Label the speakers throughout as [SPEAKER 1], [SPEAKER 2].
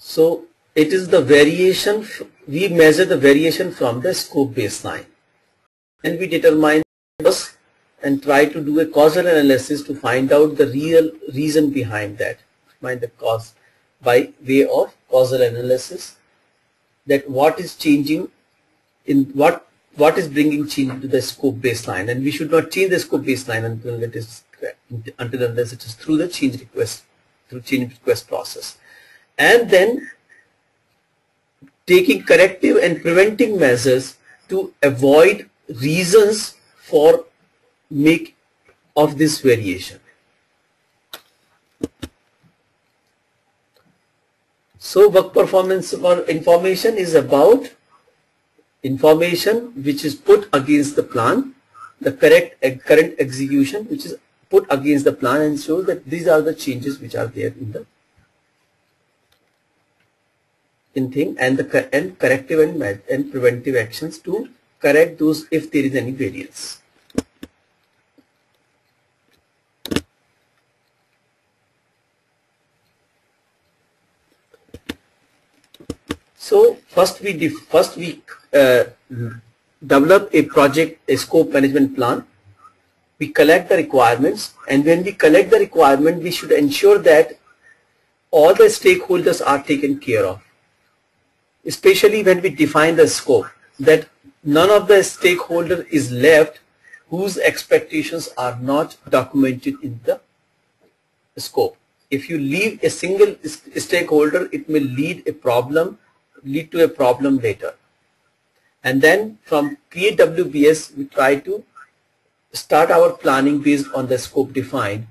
[SPEAKER 1] So it is the variation, we measure the variation from the scope baseline, and we determine this and try to do a causal analysis to find out the real reason behind that, find the cause by way of causal analysis, that what is changing in what is bringing change to the scope baseline. And we should not change the scope baseline until unless it is through the change request process. And then taking corrective and preventing measures to avoid reasons for make of this variation. So work performance or information is about information which is put against the plan, the current execution which is put against the plan, and show that these are the changes which are there in the thing, and the corrective and preventive actions to correct those if there is any variance. So first we develop a scope management plan. We collect the requirements, and when we collect the requirement, we should ensure that all the stakeholders are taken care of. Especially when we define the scope, that none of the stakeholder is left whose expectations are not documented in the scope. If you leave a single stakeholder, it may lead to a problem later. And then from PWBS, we try to start our planning based on the scope defined,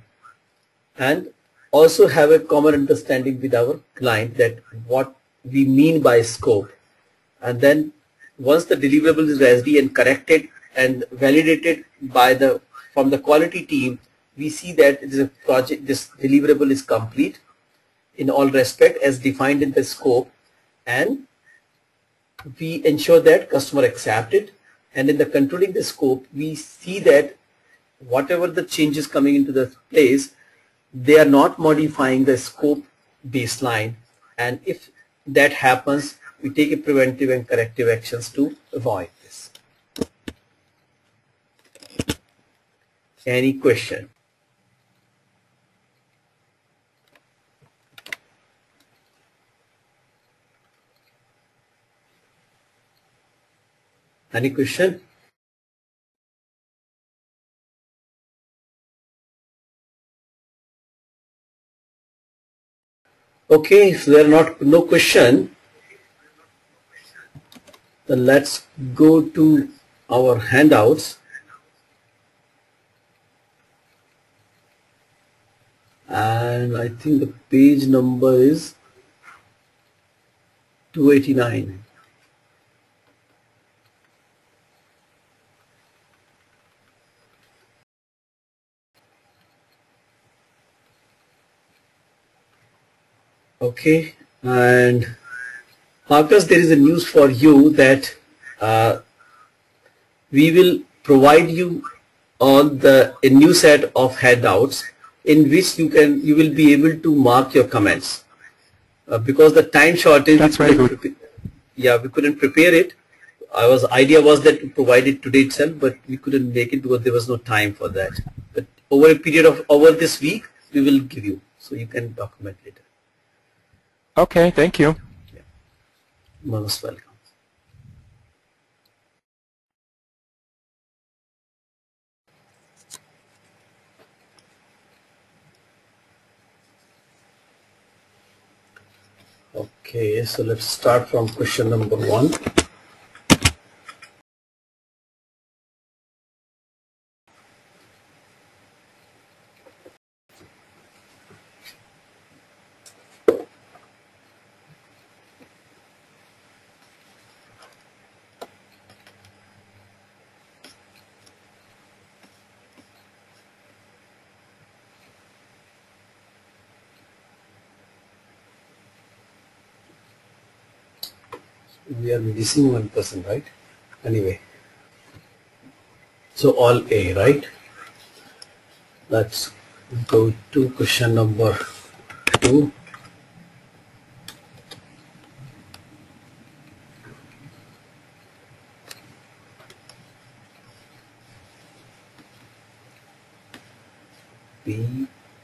[SPEAKER 1] and also have a common understanding with our client that what we mean by scope. And then once the deliverable is ready and corrected and validated from the quality team, we see that it is a project, this deliverable is complete in all respect as defined in the scope, and we ensure that customer accept it. And in the controlling the scope, we see that whatever the changes coming into the place, they are not modifying the scope baseline, and if that happens, we take a preventive and corrective actions to avoid this. Any question? Any question? Okay, if there are no question, then let's go to our handouts. And I think the page number is 289. Okay, and Marcus, there is a news for you that we will provide you on a new set of handouts in which you will be able to mark your comments because the time shortage.
[SPEAKER 2] That's very good.
[SPEAKER 1] Yeah, we couldn't prepare it. Idea was that to provide it today itself, but we couldn't make it because there was no time for that. But over a period of over this week, we will give you, so you can document later.
[SPEAKER 2] Okay, thank you.
[SPEAKER 1] Yeah. Most welcome. Okay, so let's start from question number 1. We are missing one person, right? Anyway, so all A, right? Let's go to question number 2.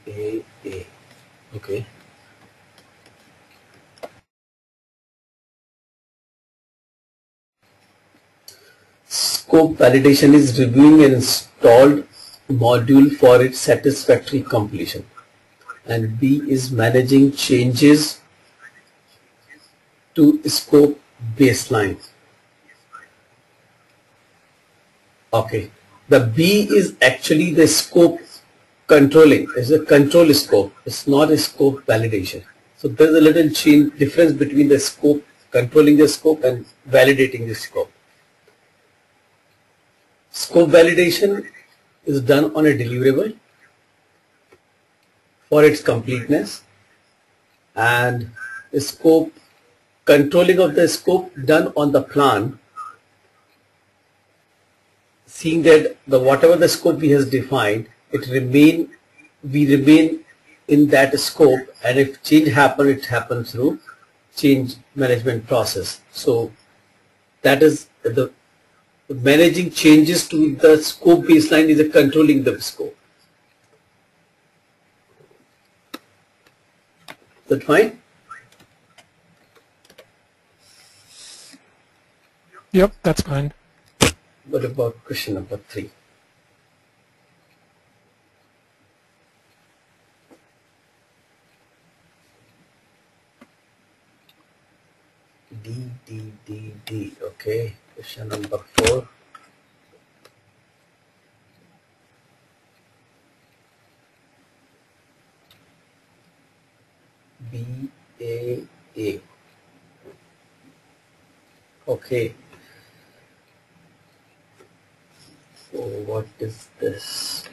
[SPEAKER 1] BAA. Okay. Scope validation is reviewing an installed module for its satisfactory completion. And B is managing changes to scope baseline. Okay. The B is actually the scope controlling. It's a control scope. It's not a scope validation. So there's a little difference between the scope, controlling the scope, and validating the scope. Scope validation is done on a deliverable for its completeness, and the scope controlling of the scope done on the plan, seeing that whatever the scope we has defined, we remain in that scope, and if change happen, it happens through change management process. So that is the managing changes to the scope baseline is a controlling the scope. Is that fine?
[SPEAKER 2] Yep, that's fine.
[SPEAKER 1] What about question number 3? D. Okay. Question number 4. BAA. Okay. So what is this?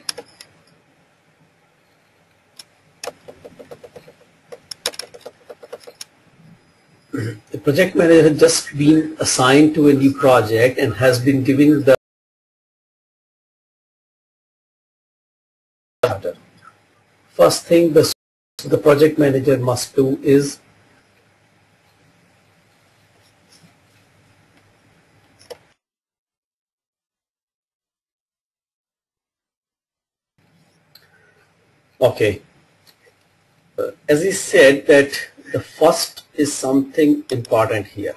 [SPEAKER 1] The project manager has just been assigned to a new project and has been given the first thing the project manager must do is okay. As he said that the first is something important here.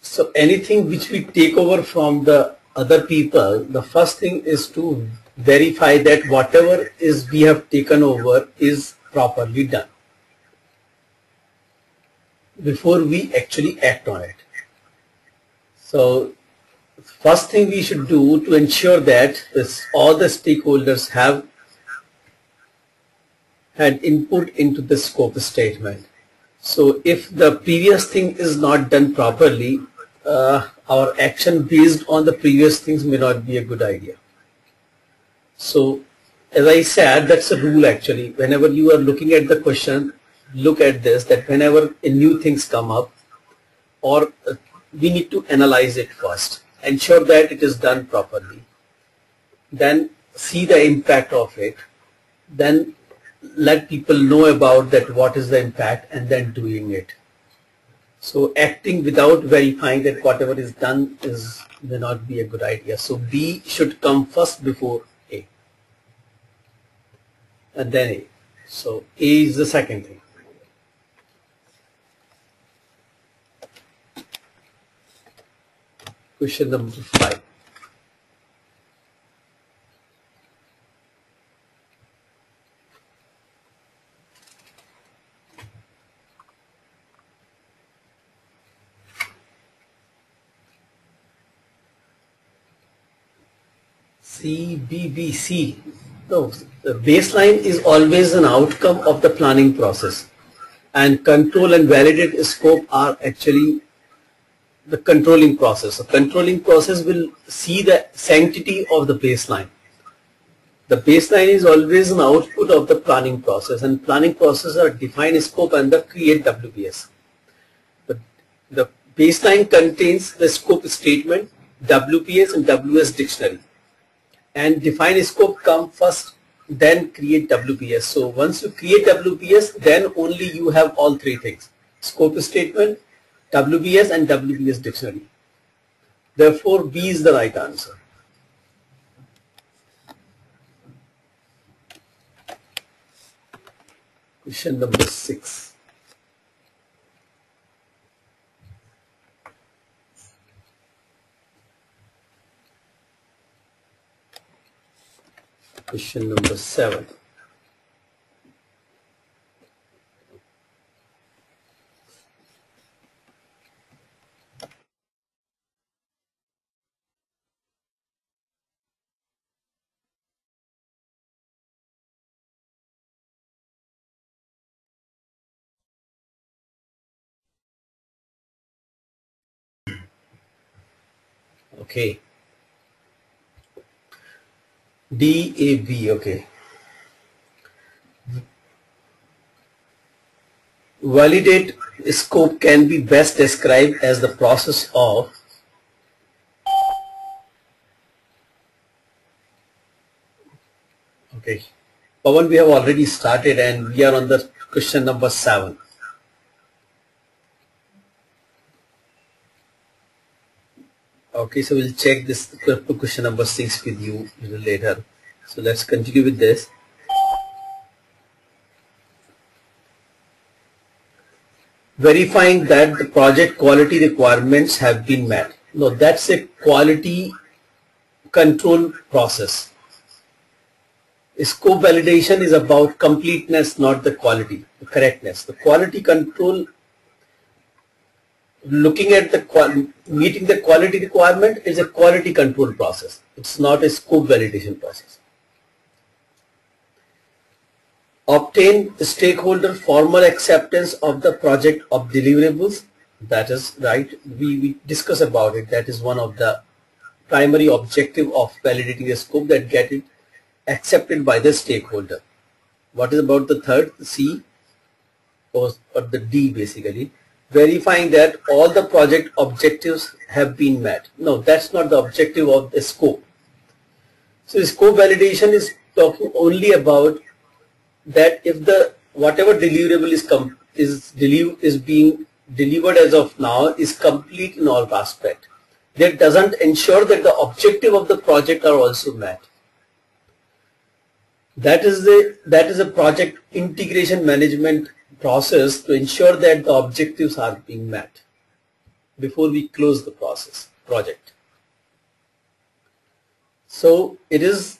[SPEAKER 1] So anything which we take over from the other people, the first thing is to verify that whatever is we have taken over is properly done before we actually act on it. So first thing we should do to ensure that all the stakeholders have had input into the scope statement. So if the previous thing is not done properly, our action based on the previous things may not be a good idea. So as I said, that's a rule actually. Whenever you are looking at the question, look at this, that whenever a new things come up, or we need to analyze it first, ensure that it is done properly, then see the impact of it, then let people know about that what is the impact, and then doing it. So acting without verifying that whatever is done may not be a good idea. So B should come first before A, and then A. So A is the second thing. Question number 5. CBBC. No, the baseline is always an outcome of the planning process, and control and validate scope are actually the controlling process. The controlling process will see the sanctity of the baseline. The baseline is always an output of the planning process, and planning process are define scope and the create WPS. The baseline contains the scope statement, WPS and WS dictionary, and define scope come first, then create WPS. So once you create WPS, then only you have all three things: scope statement, WPS and WPS dictionary. Therefore B is the right answer. Question number 6. Question number 7. Okay. DAB, okay. Validate scope can be best described as the process of okay. Pawan, we have already started and we are on the question number 7. Okay, so we'll check this question number 6 with you a little later. So let's continue with this. Verifying that the project quality requirements have been met. No, that's a quality control process. Scope validation is about completeness, not the quality, the correctness. The quality control, looking at the meeting the quality requirement, is a quality control process. It's not a scope validation process. Obtain stakeholder formal acceptance of the project of deliverables. That is right. We discuss about it. That is one of the primary objective of validating a scope, that get it accepted by the stakeholder. What is about the third, C or the D basically? Verifying that all the project objectives have been met. No, that's not the objective of the scope. So scope validation is talking only about that if the whatever deliverable is being delivered as of now is complete in all aspects. That doesn't ensure that the objective of the project are also met. That is a project integration management process to ensure that the objectives are being met before we close the project. So it is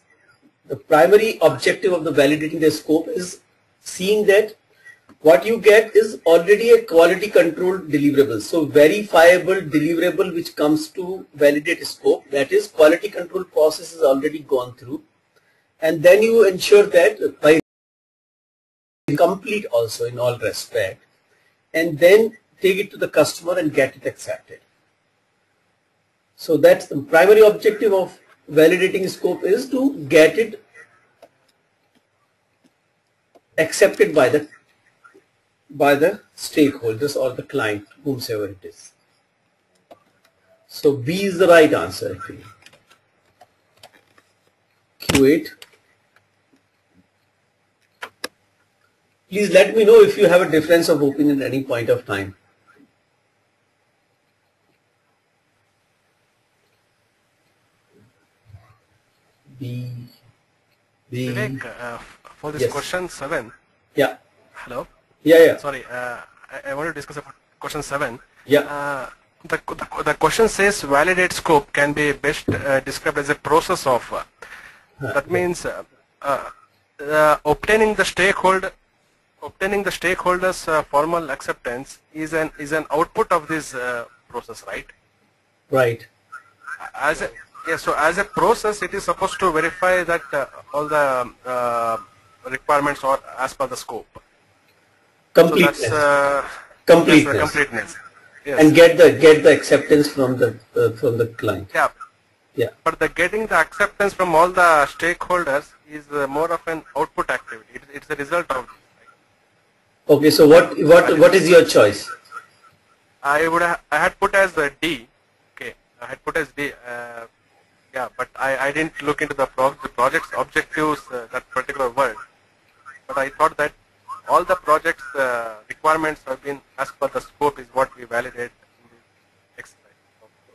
[SPEAKER 1] the primary objective of the validating the scope is seeing that what you get is already a quality control deliverable. So verifiable deliverable which comes to validate scope, that is quality control process is already gone through, and then you ensure that by complete also in all respect, and then take it to the customer and get it accepted. So that's the primary objective of validating scope, is to get it accepted by the stakeholders or the client, whomsoever it is. So B is the right answer actually. Q8. Please let me know if you have a difference of opinion at any point of time.
[SPEAKER 3] Vivek, for this
[SPEAKER 1] yes.
[SPEAKER 3] Question 7.
[SPEAKER 1] Yeah.
[SPEAKER 3] Hello.
[SPEAKER 1] Yeah.
[SPEAKER 3] Sorry, I want to discuss about question 7.
[SPEAKER 1] Yeah.
[SPEAKER 3] The question says validate scope can be best described as a process of. That means obtaining the stakeholders' formal acceptance is an output of this process, right?
[SPEAKER 1] Right.
[SPEAKER 3] So as a process, it is supposed to verify that all the requirements are as per the scope.
[SPEAKER 1] Completeness.
[SPEAKER 3] So that's,
[SPEAKER 1] completeness.
[SPEAKER 3] Completeness. Yes.
[SPEAKER 1] And get the acceptance from the client.
[SPEAKER 3] Yeah.
[SPEAKER 1] Yeah.
[SPEAKER 3] But getting the acceptance from all the stakeholders is more of an output activity. It's the result of.
[SPEAKER 1] Okay. So what is your choice?
[SPEAKER 3] I had put as D. Okay. I had put as D. Yeah, but I didn't look into the project's objectives, that particular word. But I thought that all the project's requirements have been as per the scope is what we validate in this exercise.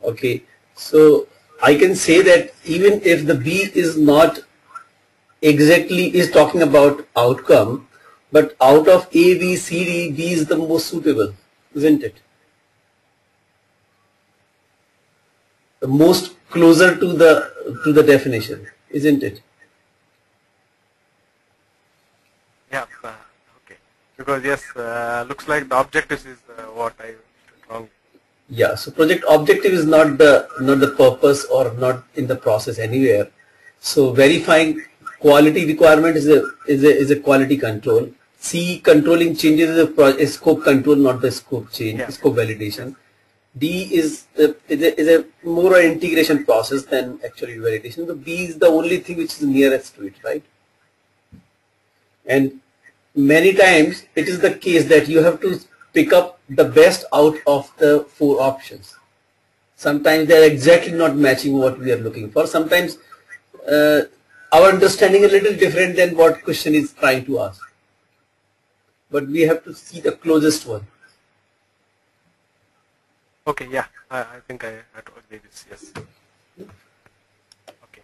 [SPEAKER 1] Okay. So I can say that even if the B is not exactly is talking about outcome, But out of A, B, C, D, B is the most suitable, isn't it? The most closer to the definition, isn't it?
[SPEAKER 3] Yeah. Okay. Because yes, looks like the objectives is what I wrong.
[SPEAKER 1] Yeah. So project objective is not the purpose or not in the process anywhere. So verifying quality requirement is a quality control. C, controlling changes is a scope control, not the scope change,
[SPEAKER 3] Yeah.
[SPEAKER 1] scope validation. D is a more an integration process than actually validation. So B is the only thing which is nearest to it, right? And many times it is the case that you have to pick up the best out of the 4 options. Sometimes they are exactly not matching what we are looking for. Sometimes our understanding is a little different than what question is trying to ask. But we have to see the closest one.
[SPEAKER 3] Okay, yeah, I think I agree with this, yes. Okay.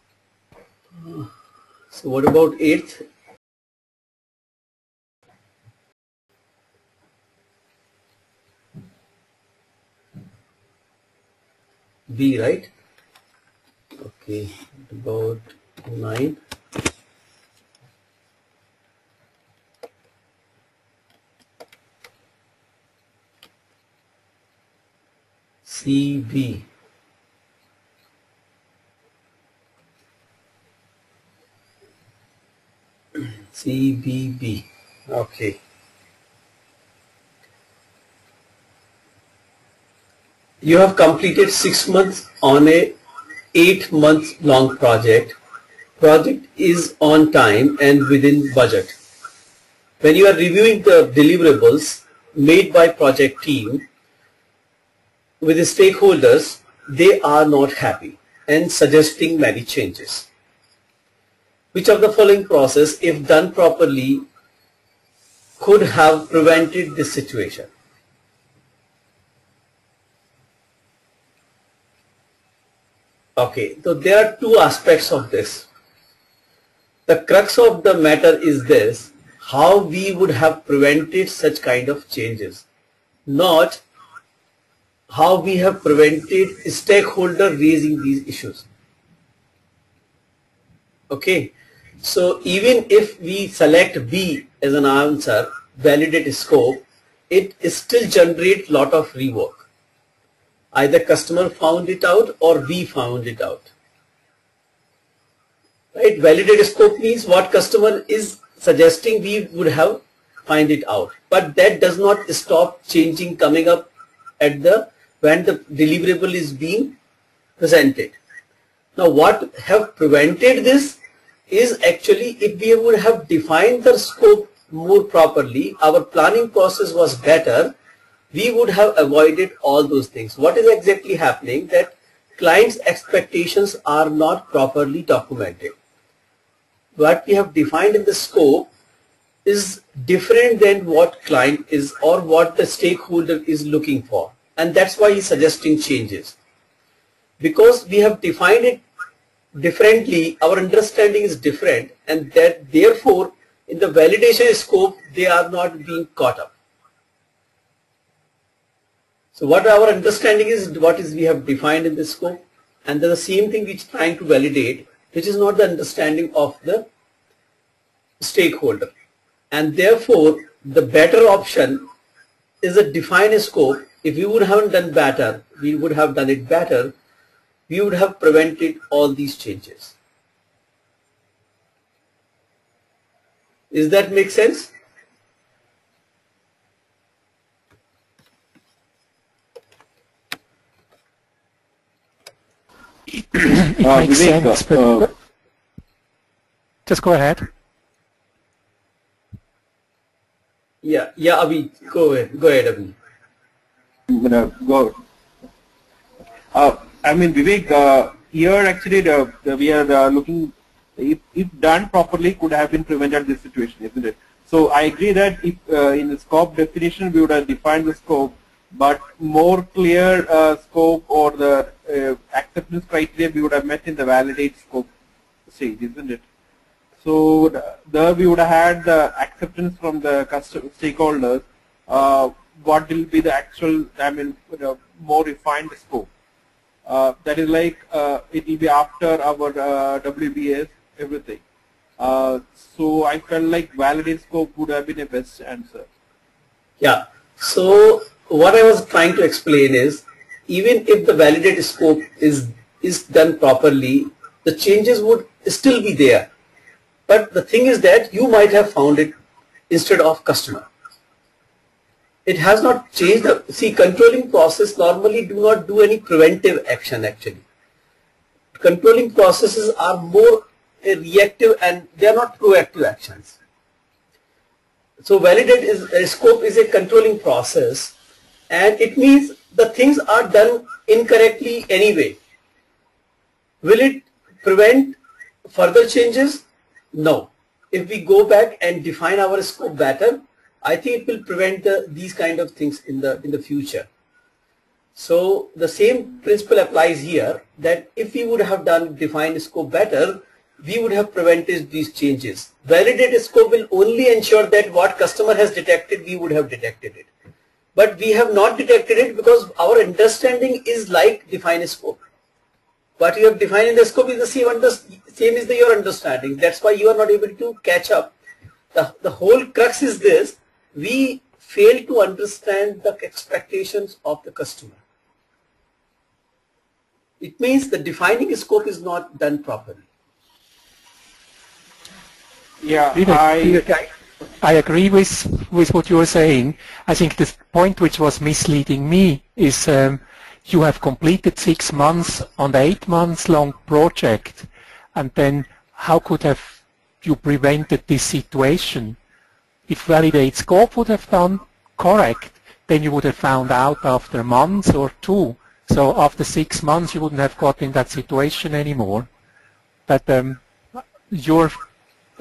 [SPEAKER 1] So what about 8th? B, right? Okay, what about 9? CB. CBB. Okay. You have completed 6 months on a 8-month long project. Project is on time and within budget. When you are reviewing the deliverables made by project team with the stakeholders, they are not happy and suggesting many changes. Which of the following process, if done properly, could have prevented this situation? Okay, so there are 2 aspects of this. The crux of the matter is this: how we would have prevented such kind of changes, not how we have prevented stakeholder raising these issues. Okay, so even if we select B as an answer, validate scope, it still generates lot of rework. Either customer found it out or we found it out. Right? Validate scope means what customer is suggesting we would have find it out. But that does not stop changing coming up at when the deliverable is being presented. Now what have prevented this is actually if we would have defined the scope more properly, our planning process was better, we would have avoided all those things. What is exactly happening? That client's expectations are not properly documented. What we have defined in the scope is different than what client is or what the stakeholder is looking for, and that's why he's suggesting changes. Because we have defined it differently, our understanding is different, and that therefore in the validation scope they are not being caught up. So what our understanding is, what is we have defined in the scope, and the same thing which trying to validate, which is not the understanding of the stakeholder. And therefore the better option is a define a scope. If we would have done better, we would have done it better, we would have prevented all these changes. Does that make sense?
[SPEAKER 2] It makes
[SPEAKER 4] Vivek,
[SPEAKER 2] sense, but just go ahead.
[SPEAKER 1] Yeah, Abhi, go ahead, Abhi.
[SPEAKER 4] I'm gonna go. I mean, Vivek, here actually we are looking, if done properly, could have been prevented this situation, isn't it? So I agree that if in the scope definition we would have defined the scope, but more clear scope or the acceptance criteria we would have met in the validate scope stage, isn't it? So there we would have had the acceptance from the stakeholders. What will be the actual, more refined scope. That is like it will be after our WBS, everything. So I felt like validate scope would have been a best answer.
[SPEAKER 1] Yeah. So what I was trying to explain is, even if the validate scope is done properly, the changes would still be there. But the thing is that you might have found it instead of customer. It has not changed. See, controlling process normally do not do any preventive action actually. Controlling processes are more reactive and they are not proactive actions. So validate scope is a controlling process, and it means the things are done incorrectly anyway. Will it prevent further changes? No. If we go back and define our scope better, I think it will prevent these kind of things in the future. So the same principle applies here, that if we would have defined scope better, we would have prevented these changes. Validated scope will only ensure that what customer has detected, we would have detected it. But we have not detected it because our understanding is like define a scope. What you have defined in the scope is the same as your understanding. That's why you are not able to catch up. The whole crux is this: we fail to understand the expectations of the customer. It means the defining scope is not done properly.
[SPEAKER 4] Yeah,
[SPEAKER 2] I agree with what you are saying. I think the point which was misleading me is you have completed 6 months on the 8 months long project, and then how could have you prevented this situation? If validate scope would have done correct, then you would have found out after a month or 2. So after 6 months you wouldn't have got in that situation anymore. But your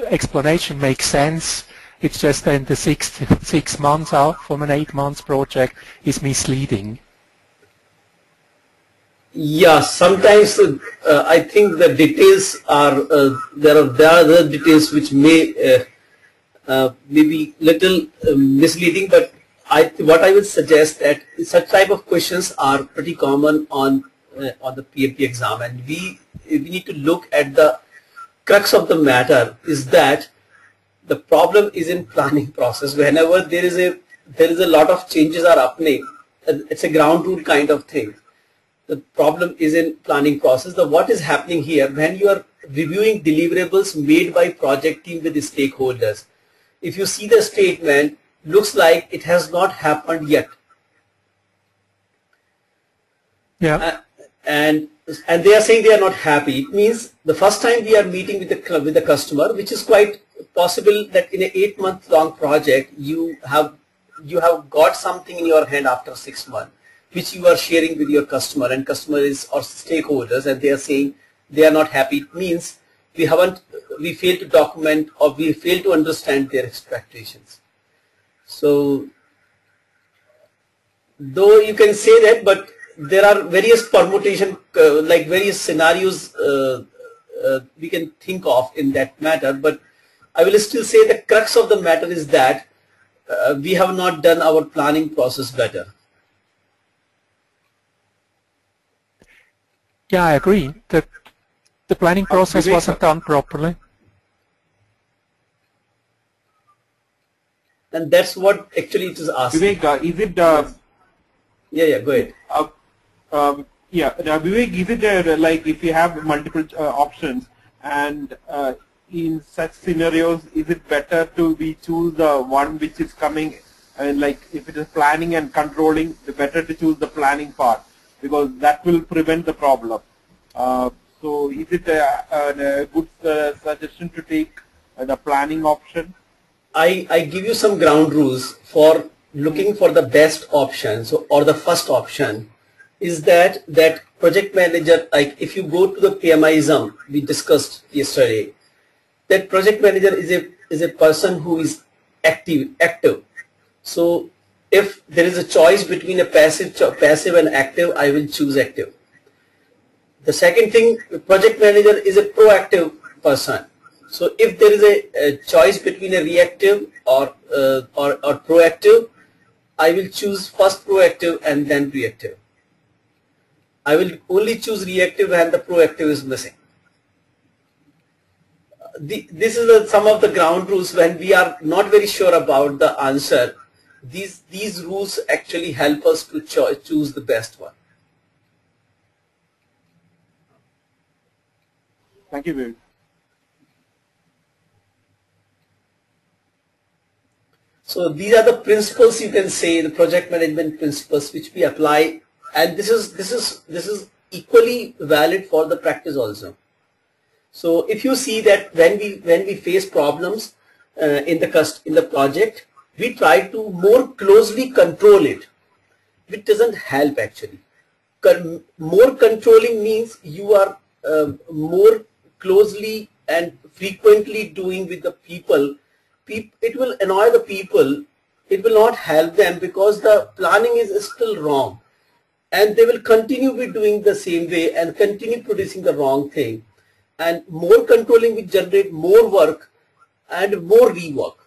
[SPEAKER 2] explanation makes sense. It's just then the 6 months out from an 8 months project is misleading.
[SPEAKER 1] Yeah, sometimes I think the details are there are other details which may maybe little misleading, but what I would suggest that such type of questions are pretty common on the PMP exam, and we need to look at the crux of the matter is that the problem is in planning process. Whenever there is a lot of changes are happening, it's a ground rule kind of thing. The problem is in planning process. What is happening here when you are reviewing deliverables made by project team with the stakeholders? If you see the statement, looks like it has not happened yet.
[SPEAKER 2] Yeah.
[SPEAKER 1] And they are saying they are not happy. It means the first time we are meeting with the customer, which is quite possible that in an 8-month long project you have got something in your hand after 6 months, which you are sharing with your customer, and customer is or stakeholders, and they are saying they are not happy. It means we fail to document or we fail to understand their expectations. So though you can say that, but there are various permutation, like various scenarios we can think of in that matter, but I will still say the crux of the matter is that we have not done our planning process better.
[SPEAKER 2] Yeah, I agree that the planning process wasn't done properly.
[SPEAKER 1] And that's what actually it is asking.
[SPEAKER 4] Vivek, is it?
[SPEAKER 1] Yeah, go ahead.
[SPEAKER 4] Vivek, is it like if you have multiple options, and in such scenarios, is it better to choose the one which is coming, and like if it is planning and controlling, the better to choose the planning part, because that will prevent the problem. So is it a good suggestion to take the planning option?
[SPEAKER 1] I give you some ground rules for looking for the best option. So, or the first option is that project manager, like if you go to the PMIism we discussed yesterday, that project manager is a person who is active. So if there is a choice between a passive and active, I will choose active. The second thing, project manager is a proactive person. So if there is a choice between a reactive or proactive, I will choose first proactive and then reactive. I will only choose reactive when the proactive is missing. This is some of the ground rules when we are not very sure about the answer. These rules actually help us to choose the best one.
[SPEAKER 4] Thank you, Vivek.
[SPEAKER 1] So these are the principles, you can say, the project management principles which we apply, and this is equally valid for the practice also. So if you see that when we face problems in the project, we try to more closely control it, which doesn't help actually. More controlling means you are more closely and frequently doing with the people. It will annoy the people. It will not help them because the planning is still wrong, and they will continue with doing the same way and continue producing the wrong thing. And more controlling will generate more work and more rework.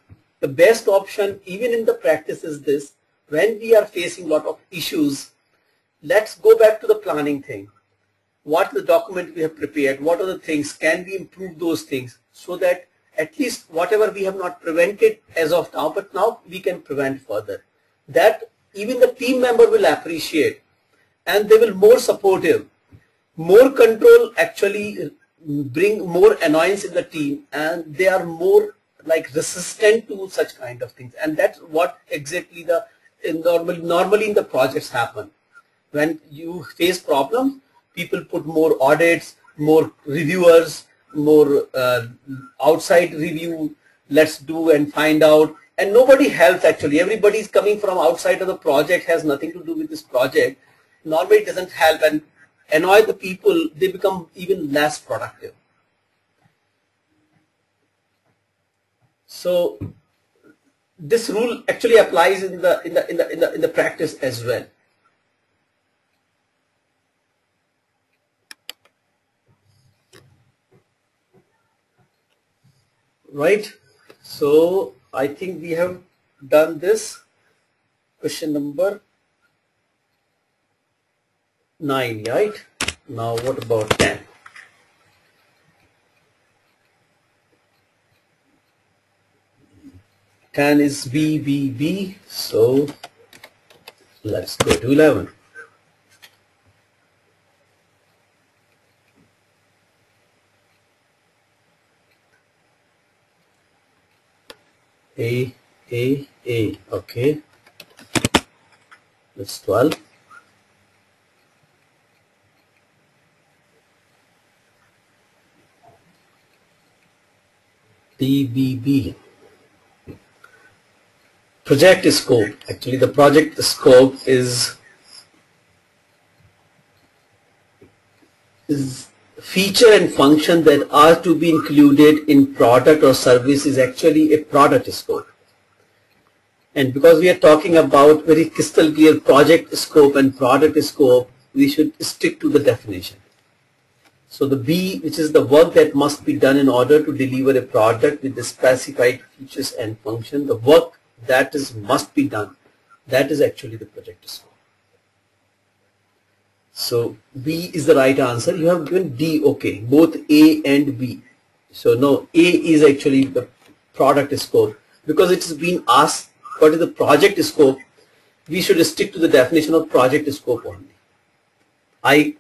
[SPEAKER 1] The best option even in the practice is this: when we are facing a lot of issues, let's go back to the planning thing. What the document we have prepared, what are the things, can we improve those things so that at least whatever we have not prevented as of now, but now we can prevent further. That even the team member will appreciate, and they will more supportive. More control actually bring more annoyance in the team, and they are more like resistant to such kind of things. And that's what exactly normally in the projects happen. When you face problems, people put more audits, more reviewers, more outside review, let's do and find out, and nobody helps actually. Everybody is coming from outside of the project, has nothing to do with this project. Normally it doesn't help and annoy the people. They become even less productive. So this rule actually applies in the practice as well. Right, so I think we have done this. Question number 9, right? Now what about 10? Ten is B, so let's go to 11. A, okay. That's 12. TBB. Project scope. Actually, the project scope is feature and function that are to be included in product or service is actually a product scope. And because we are talking about very crystal clear project scope and product scope, we should stick to the definition. So the B, which is the work that must be done in order to deliver a product with the specified features and function, the work that must be done, that is actually the project scope. So B is the right answer. You have given D, okay, both A and B. So no, A is actually the product scope. Because it has been asked what is the project scope, we should stick to the definition of project scope only. I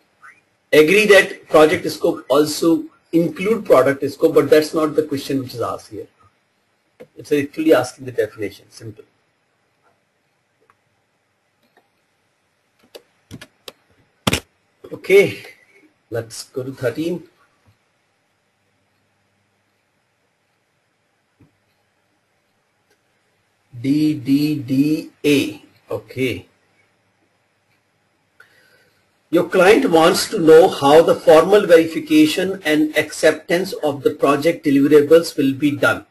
[SPEAKER 1] agree that project scope also include product scope, but that's not the question which is asked here. It's actually asking the definition, simple. Okay, let's go to 13. DDDA. Okay. Your client wants to know how the formal verification and acceptance of the project deliverables will be done.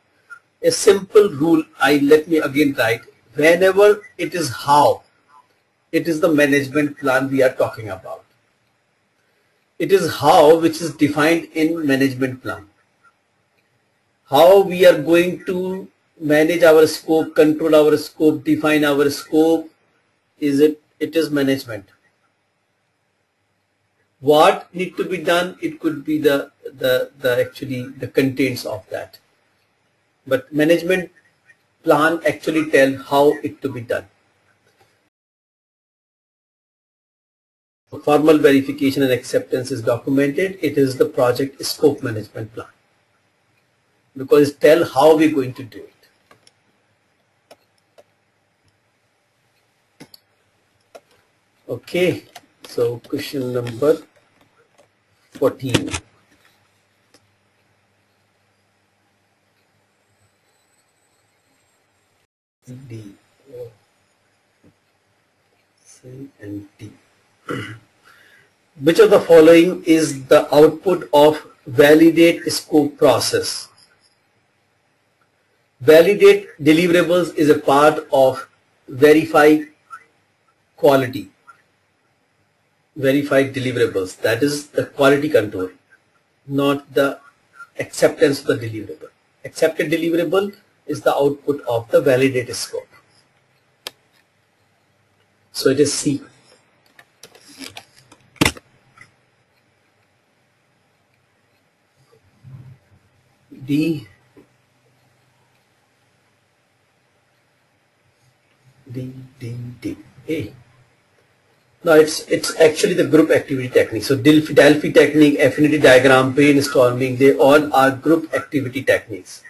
[SPEAKER 1] A simple rule, let me again write, whenever it is how, it is the management plan we are talking about. It is how which is defined in management plan. how we are going to manage our scope, control our scope, define our scope, it is management. What need to be done, it could be actually the contents of that. But management plan actually tell how it to be done. Formal verification and acceptance is documented. It is the project scope management plan, because it tell how we're going to do it. Okay, so question number 14. D, C and D. Which of the following is the output of validate scope process? Validate deliverables is a part of verify quality. Verified deliverables, that is the quality control, not the acceptance of the deliverable. Accepted deliverable is the output of the validate scope. So it is C. D, A. No, it's actually the group activity technique. So Delphi technique, affinity diagram, brainstorming, they all are group activity techniques.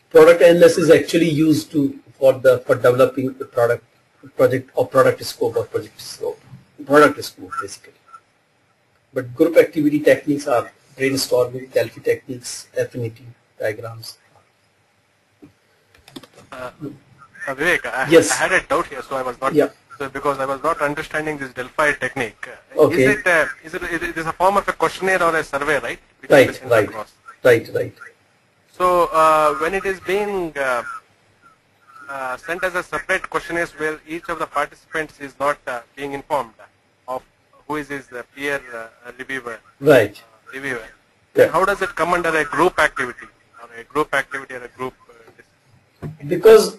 [SPEAKER 1] Product analysis is actually used for developing the product scope basically. But group activity techniques are brainstorming, Delphi techniques, affinity diagrams.
[SPEAKER 3] Vivek,
[SPEAKER 1] Yes.
[SPEAKER 3] I had a doubt here, so I was not.
[SPEAKER 1] Yeah.
[SPEAKER 3] So because I was not understanding this Delphi technique.
[SPEAKER 1] Okay.
[SPEAKER 3] Is it a form of a questionnaire or a survey, right? Which
[SPEAKER 1] Right,
[SPEAKER 3] is sent
[SPEAKER 1] right,
[SPEAKER 3] across?
[SPEAKER 1] right.
[SPEAKER 3] So when it is being sent as a separate questionnaire where each of the participants is not being informed of who is his peer reviewer.
[SPEAKER 1] Right.
[SPEAKER 3] Reviewer.
[SPEAKER 1] Yeah.
[SPEAKER 3] Then how does it come under a group activity or a group
[SPEAKER 1] Because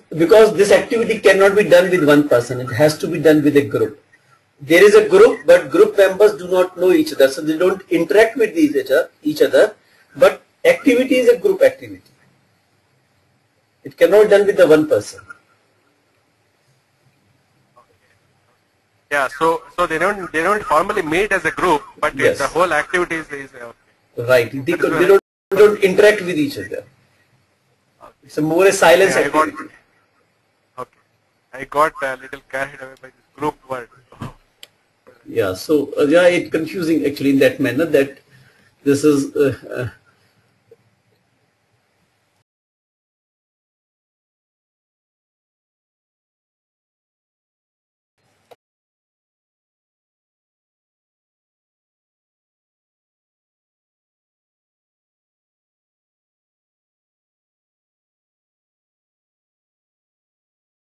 [SPEAKER 1] this activity cannot be done with one person, it has to be done with a group. There is a group, but group members do not know each other, so they don't interact with each other. But activity is a group activity. It cannot be done with the one person.
[SPEAKER 3] Yeah, so they don't formally meet as a group, but
[SPEAKER 1] Yes.
[SPEAKER 3] the whole activity is okay.
[SPEAKER 1] Right. They don't interact with each other. It's more a silence activity.
[SPEAKER 3] I got a little carried away by this group word.
[SPEAKER 1] Yeah, so yeah, it's confusing actually in that manner that this is